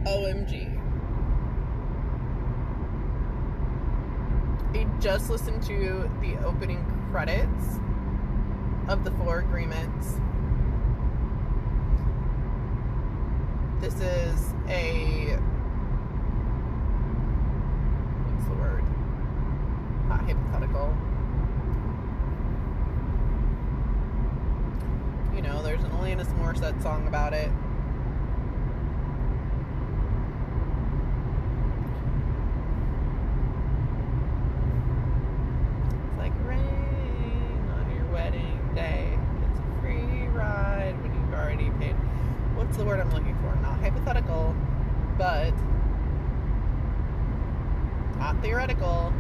OMG. I just listened to the opening credits of the Four Agreements. This is a... what's the word? Not hypothetical. You know, there's an Alanis Morissette song about it. It's like rain on your wedding day. It's a free ride when you've already paid. What's the word I'm looking for? Not hypothetical, but not theoretical.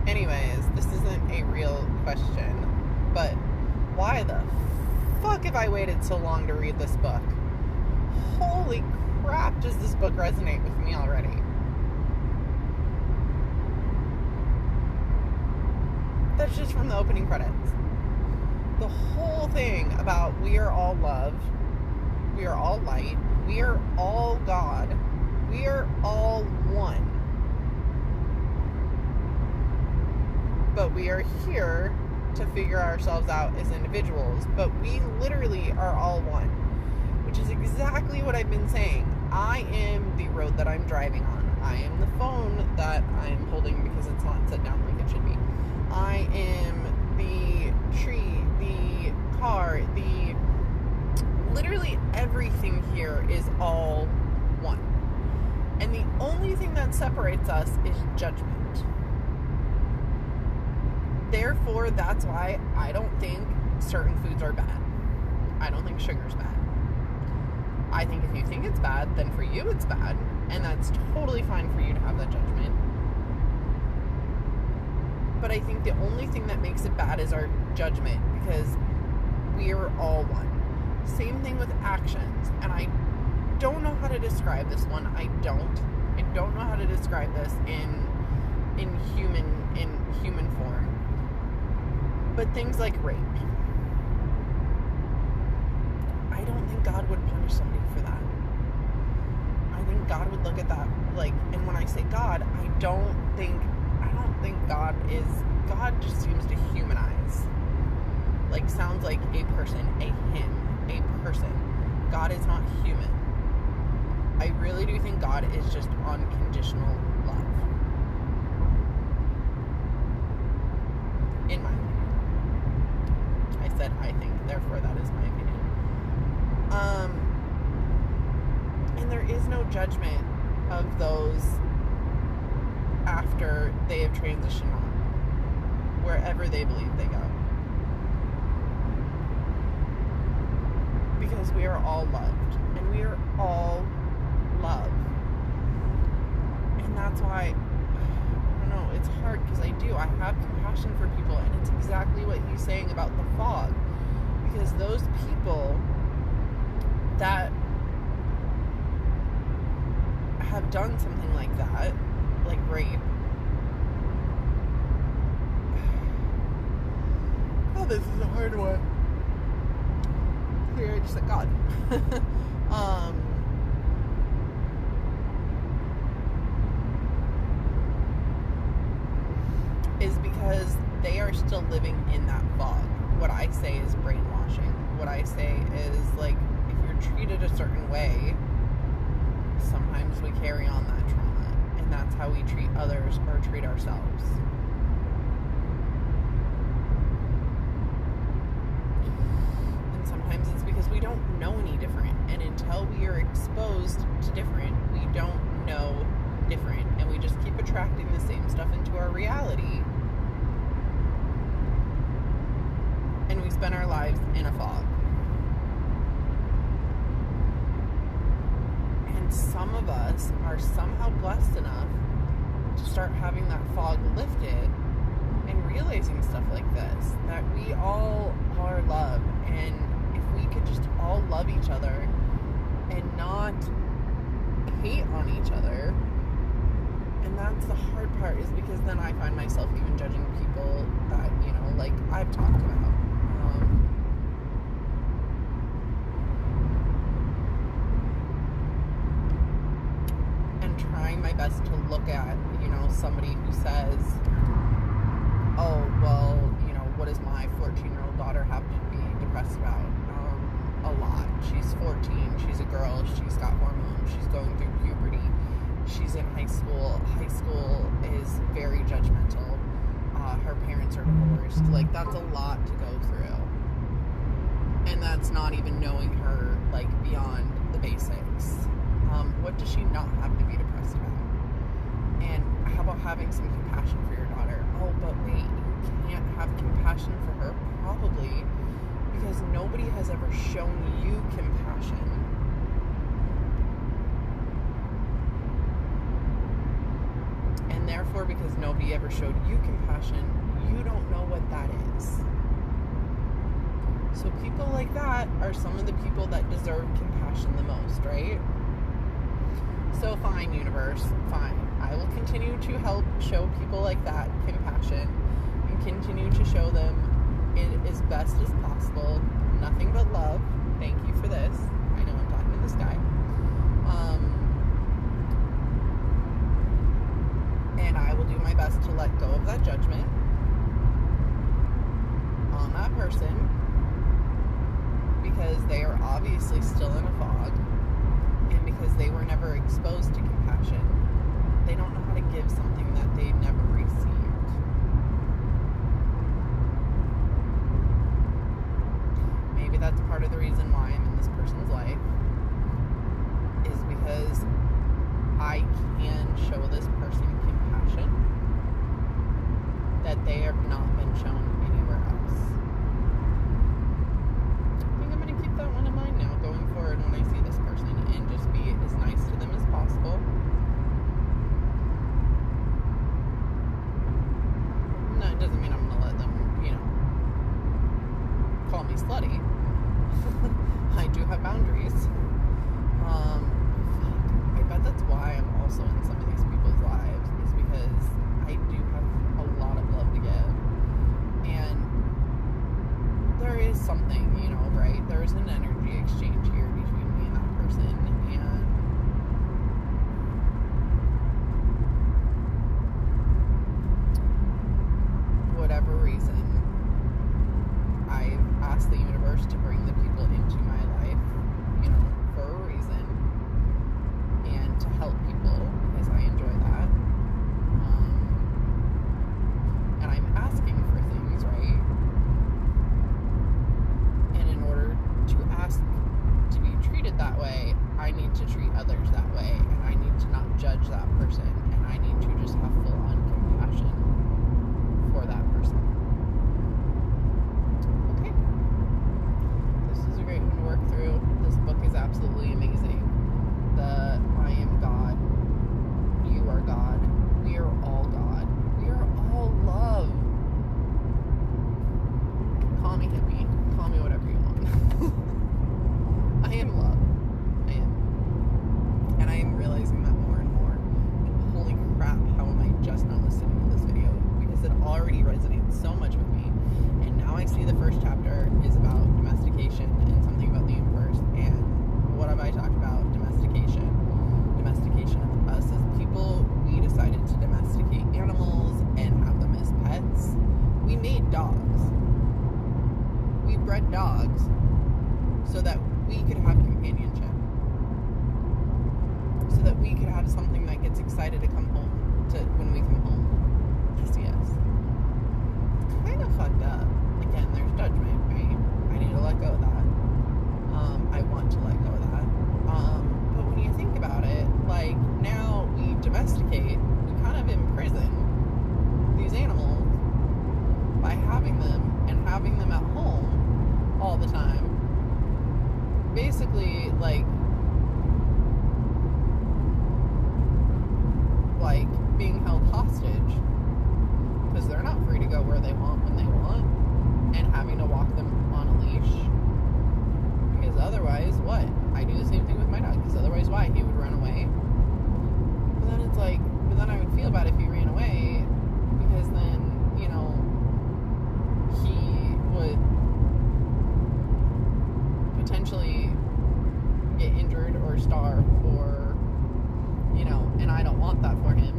Anyways, this isn't a real question, but why the fuck have I waited so long to read this book? Holy crap, does this book resonate with me already? That's just from the opening credits. The whole thing about we are all love, we are all light, we are all God, we are all one. But we are here to figure ourselves out as individuals. But we literally are all one. Which is exactly what I've been saying. I am the road that I'm driving on. I am the phone that I'm holding because it's not set down like it should be. I am the tree, the car, literally everything here is all one. And the only thing that separates us is judgment. Therefore, that's why I don't think certain foods are bad. I don't think sugar's bad. I think if you think it's bad, then for you it's bad. And that's totally fine for you to have that judgment. But I think the only thing that makes it bad is our judgment, because we are all one. Same thing with actions. And I don't know how to describe this one. I don't know how to describe this in human form. But things like rape. I don't think God would punish somebody for that. I think God would look at that like, and when I say God, I don't think God just seems to humanize. Like, sounds like a person, a person. God is not human. I really do think God is just unconditional love. In my opinion. I said I think, therefore that is my opinion. And there is no judgment of those after they have transitioned on, wherever they believe they go. Because we are all loved, and we are all love. And that's why, I don't know, it's hard because I have compassion for people, and it's exactly what he's saying about the fog. Because those people that have done something like that, like rape, oh, this is a hard one. Clear, I just said God. Is because they are still living in that fog. What I say is brainwashing. What I say is, like, if you're treated a certain way, sometimes we carry on that trauma, and that's how we treat others or treat ourselves. And sometimes it's because we don't know any different, and until we are exposed to different, we don't know different, and we just keep attracting the same stuff into our reality, and we spend our lives in a fog. And some of us are somehow blessed enough to start having that fog lifted and realizing stuff like this, that we all are love, and if we could just all love each other and not hate on each other. And that's the hard part, is because then I find myself even judging people that, you know, like I've talked about. trying my best to look at, somebody who says, oh, well, what does my 14-year-old daughter have to be depressed about? A lot. She's 14. She's a girl. She's got hormones. She's going through puberty. She's in high school. High school is very judgmental. Her parents are divorced. Like, that's a lot to go through. And that's not even knowing her, like, beyond the basics. What does she not have to be depressed about? And how about having some compassion for your daughter? Oh, but wait, you can't have compassion for her? Probably because nobody has ever shown you compassion. And therefore, because nobody ever showed you compassion, you don't know what that is. So people like that are some of the people that deserve compassion the most, right? So fine, universe, fine. I will continue to help show people like that compassion and continue to show them it as best as possible. Nothing but love. Thank you for this. I know I'm talking to this guy. And I will do my best to let go of that judgment on that person because they are obviously still in a fog, and because they were never exposed to compassion. They don't know how to give something that they never received. Maybe that's part of the reason why I'm in this person's life, is because I can show this person compassion that they have not been shown anywhere else. I think I'm going to keep that one in mind now going forward when I see this person, and just be as nice to them as possible. No, it doesn't mean I'm going to let them, call me slutty. I do have boundaries. I bet that's why I'm also in some of these people's lives, is because I do have a lot of love to give. And there is something, right? There's an energy exchange here between me and that person. And whatever reason, I've asked the universe to bring the people into my life, for a reason, and to help people, because I enjoy that. And I'm asking for things, right? And in order to ask to be treated that way, I need to treat others that way, and I need to not judge that person, and I need to just have full-on compassion for that person. Okay. This is a great one to work through. This book is absolutely amazing. I am God. You are God. We are all God. We are all love. Call me hippie. Call me whatever you want. I am love. I am. And I am realizing that more and more. And holy crap, how am I just now listening to this video? Because it already resonates so much with me. And now I see the first chapter is about domestication and something about the universe. And what have I talked about? Domestication. Domestication of us as people. We decided to domesticate animals and have them as pets. We made dogs. We bred dogs so that we could have companionship. So that we could have something that gets excited to come home to when we come home to see us. It's kind of fucked up. Again, there's judgment, right? I need to let go of that. I want to let go of that. But when you think about it, like, now we domesticate, we kind of imprison these animals by having them and having them at home all the time. Basically, like being held hostage because they're not free to go where they want when they want, and having to walk them on a leash, because otherwise what? I do the same thing with my dog, because otherwise why? He would run away. But then it's like, but then I would feel bad if he ran away, because then, he would potentially get injured or starve or, And I don't want that for him.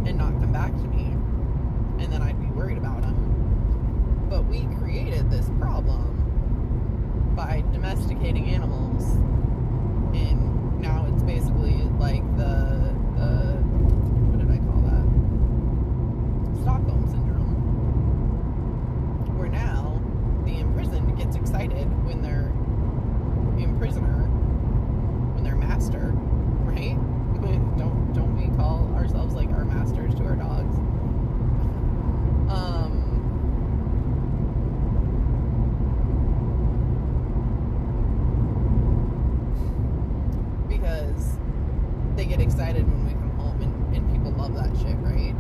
And not come back to me. And then I'd be worried about him. But we created this problem by domesticating animals. And now it's basically like the what did I call that? Stockholm syndrome. Where now the imprisoned gets excited when their imprisoner, when their master, right? Don't we call ourselves like our masters to our dogs? Because they get excited when we come home, and people love that shit, right?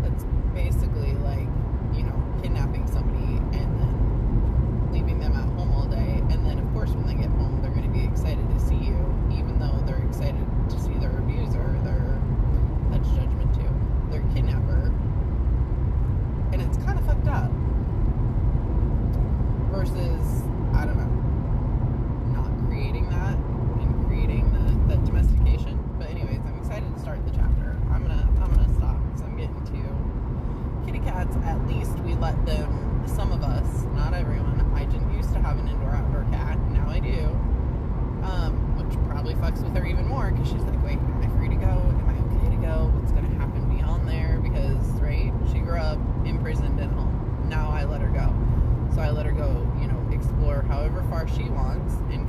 That's basically like, you know, kidnapping somebody and then leaving them at home all day, and then of course when they get home they're going to be excited to see you, even though they're excited to see their abuser, that's judgment too, their kidnapper. And it's kind of fucked up. Versus, I don't know, not creating that and creating that domestication. But anyways, I'm excited to start the chapter. I'm gonna stop because I'm getting to kitty cats. At least we let them, some of us, not everyone. I didn't used to have an indoor-outdoor cat. Now I do. Which probably fucks with her even more because she's like, wait, am I free to go? Am I okay to go? What's gonna happen beyond there? Because, right, she grew up imprisoned at home. Now I let her go. So I let her go, you know, explore however far she wants and